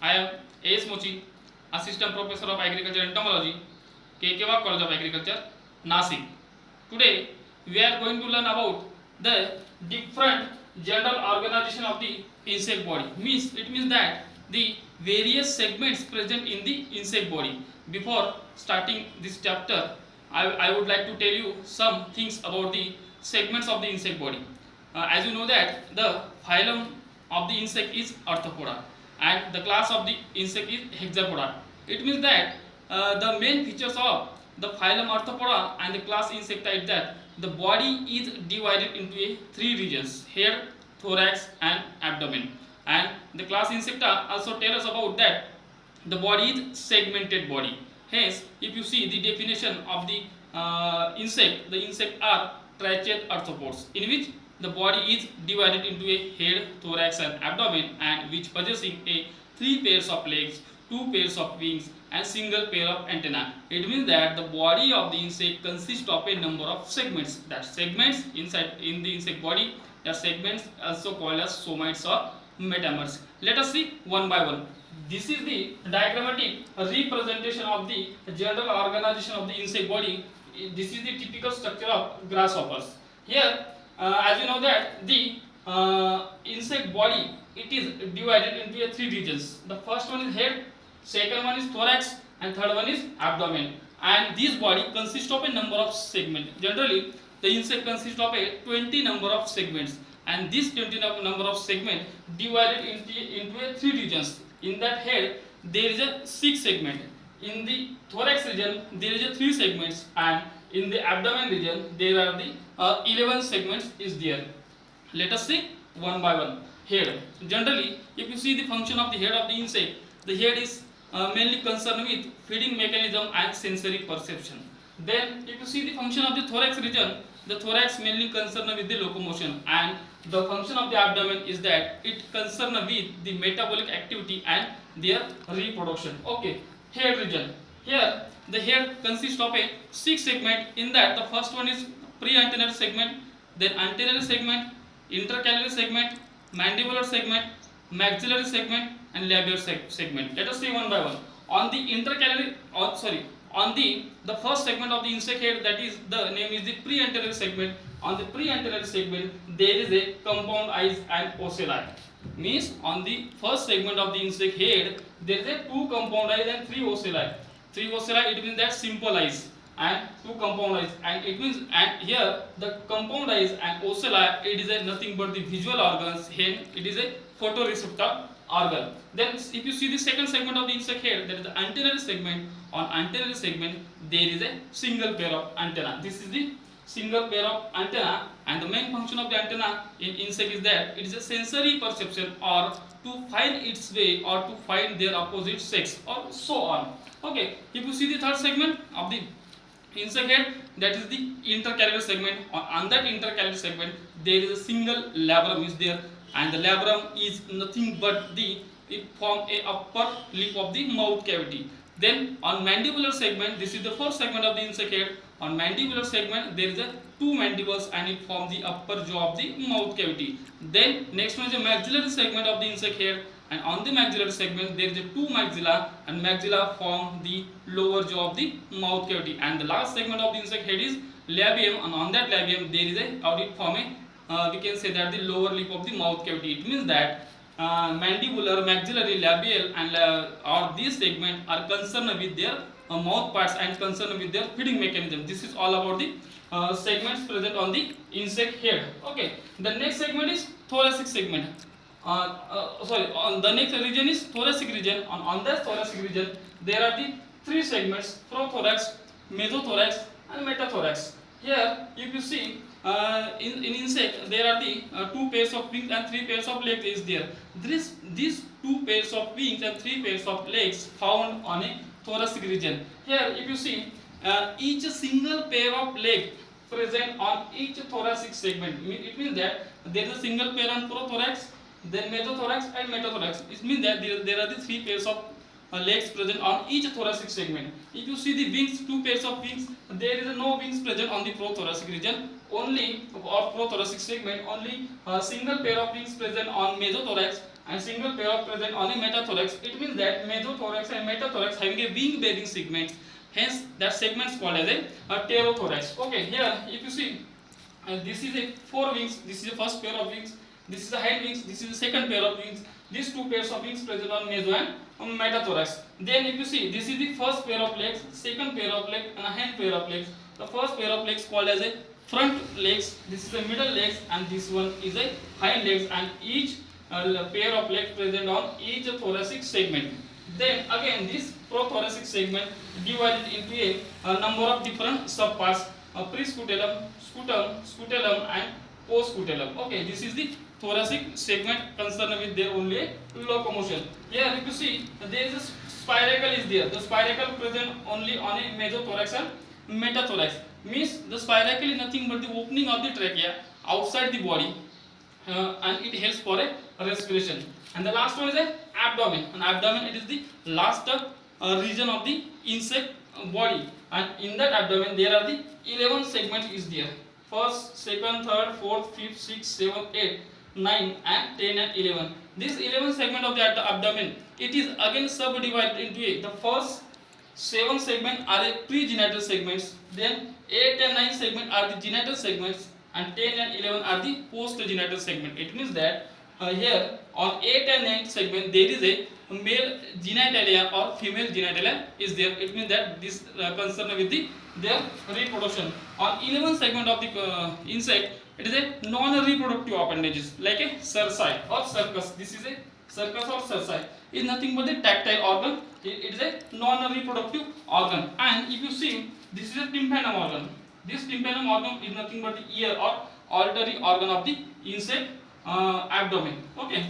I am A.S. Mochi, Assistant Professor of Agriculture and Entomology, K.K. College of Agriculture, Nasik. Today, we are going to learn about the different general organization of the insect body. It means that the various segments present in the insect body. Before starting this chapter, I would like to tell you some things about the segments of the insect body. As you know that the phylum of the insect is Arthropoda and the class of the insect is Hexapoda. It means that the main features of the phylum Arthropoda and the class Insecta is that the body is divided into three regions: head, thorax, and abdomen. And the class Insecta also tell us about that the body is segmented body. Hence, if you see the definition of the insect, the insect are trached arthropods, in which the body is divided into a head, thorax, and abdomen, and which possessing a three pairs of legs, two pairs of wings, and single pair of antenna. It means that the body of the insect consists of a number of segments. That segments inside in the insect body, that segments also called as somites or metamers. Let us see one by one. This is the diagrammatic representation of the general organization of the insect body. This is the typical structure of grasshoppers. Here, as you know that the insect body, it is divided into three regions. The first one is head, second one is thorax, and third one is abdomen. And this body consists of a number of segments. Generally, the insect consists of a 20 number of segments, and this 20 number of segments divided into three regions. In that head, there is a 6 segment. In the thorax region, there is a 3 segments, and in the abdomen region, there are the 11 segments is there. Let us see one by one. Head. Generally, if you see the function of the head of the insect, the head is mainly concerned with feeding mechanism and sensory perception. Then, if you see the function of the thorax region, the thorax mainly concerned with the locomotion, and the function of the abdomen is that it concerned with the metabolic activity and their reproduction. Okay, head region. Here, the head consists of a 6 segment. In that, the first one is pre-antennae segment, then antennae segment, intercalary segment, mandibular segment, maxillary segment, and labial segment. Let us see one by one. On the intercalary, on the first segment of the insect head, that is the name is the pre-antennae segment. On the pre-antennae segment, there is a compound eyes and ocelli. Means on the first segment of the insect head, there is a 2 compound eyes and 3 ocelli. 3 ocelli, it means that simple eyes, and 2 compound eyes, and it means, and here the compound eyes and ocelli, it is a nothing but the visual organs. Hence, it is a photoreceptor organ. Then, if you see the second segment of the insect head, that is the antennal segment. On antennal segment, there is a single pair of antenna. This is the single pair of antenna, and the main function of the antenna in insect is that it is a sensory perception, or to find its way, or to find their opposite sex, or so on. Okay, if you see the third segment of the insect head, that is the intercalary segment. On that intercalary segment, there is a single labrum is there, and the labrum is nothing but it forms a upper lip of the mouth cavity. Then on mandibular segment, this is the first segment of the insect head. On mandibular segment, there is a 2 mandibles, and it forms the upper jaw of the mouth cavity. Then next one is the maxillary segment of the insect head, and on the maxillary segment, there is a 2 maxilla, and maxilla form the lower jaw of the mouth cavity. And the last segment of the insect head is labium, and on that labium, there is a it form a we can say that the lower lip of the mouth cavity. It means that mandibular, maxillary, labial, and or these segments are concerned with their mouth parts and concerned with their feeding mechanism. This is all about the segments present on the insect head. Okay, the next segment is thoracic segment. On the next region is thoracic region. On that thoracic region, there are the 3 segments: prothorax, mesothorax, and metathorax. Here, if you see, in insect, there are the 2 pairs of wings and 3 pairs of legs is there. These 2 pairs of wings and 3 pairs of legs found on a thoracic region. Here, if you see, each single pair of leg present on each thoracic segment. It means that there is a single pair on prothorax, then mesothorax, and metathorax. It means that there are the 3 pairs of legs present on each thoracic segment. If you see the wings, 2 pairs of wings, there is no wings present on the prothoracic region. Only or prothoracic segment, only a single pair of wings present on mesothorax, and single pair of present on a metathorax. It means that mesothorax and metathorax having a wing bearing segment. Hence, that segment is called as a pterothorax. Okay, here if you see, this is a four wings. This is the first pair of wings. This is the hind wings. This is the second pair of wings. These two pairs of wings present on meso and metathorax. Then if you see, this is the first pair of legs, second pair of legs, and a hind pair of legs. The first pair of legs called as a front legs. This is the middle legs, and this one is a hind legs, and each pair of legs present on each thoracic segment. Then again, this prothoracic segment divided into a number of different subparts: prescutellum, scutellum, and postscutellum. Okay, this is the thoracic segment concerned with their only locomotion. Here if you see, there is a spiracle is there. The spiracle present only on a mesothorax and metathorax. Means the spiracle is nothing but the opening of the trachea outside the body, and it helps for a respiration. And the last one is a abdomen. And abdomen, it is the last region of the insect body, and in that abdomen there are the 11 segments is there. First, second, third, fourth, fifth, sixth, seventh, eighth, 9 and 10 and 11. This 11 segment of the abdomen, it is again subdivided into a. The first 7 segments are a pregenital segments, then 8 and 9 segments are the genital segments, and 10 and 11 are the postgenital segment. It means that here on 8 and 9 segment there is a male genitalia or female genitalia is there. It means that this concerned with their reproduction. On 11 segment of the insect, it is a non-reproductive appendages like a cerci or circus. This is a circus or cerci. Is nothing but the tactile organ. It is a non-reproductive organ. And if you see, this is a tympanum organ. This tympanum organ is nothing but the ear or auditory organ of the insect abdomen. Okay.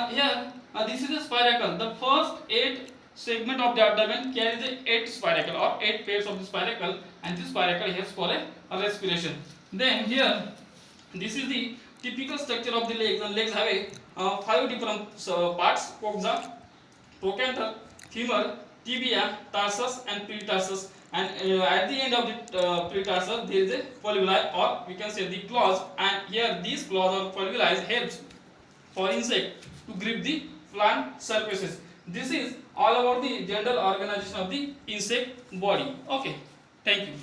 Here this is a spiracle. The first 8 segment of the abdomen carries the 8 spiracle or 8 pairs of the spiracle, and this spiracle helps for a respiration. Then here, this is the typical structure of the legs, and legs have a 5 different parts: coxa, trochanter, femur, tibia, tarsus, and pretarsus. And at the end of the pretarsus there is a polybuli, or we can say the claws, and here these claws or polybuli helps for insect to grip the plant surfaces. This is all about the general organization of the insect body. Okay, thank you.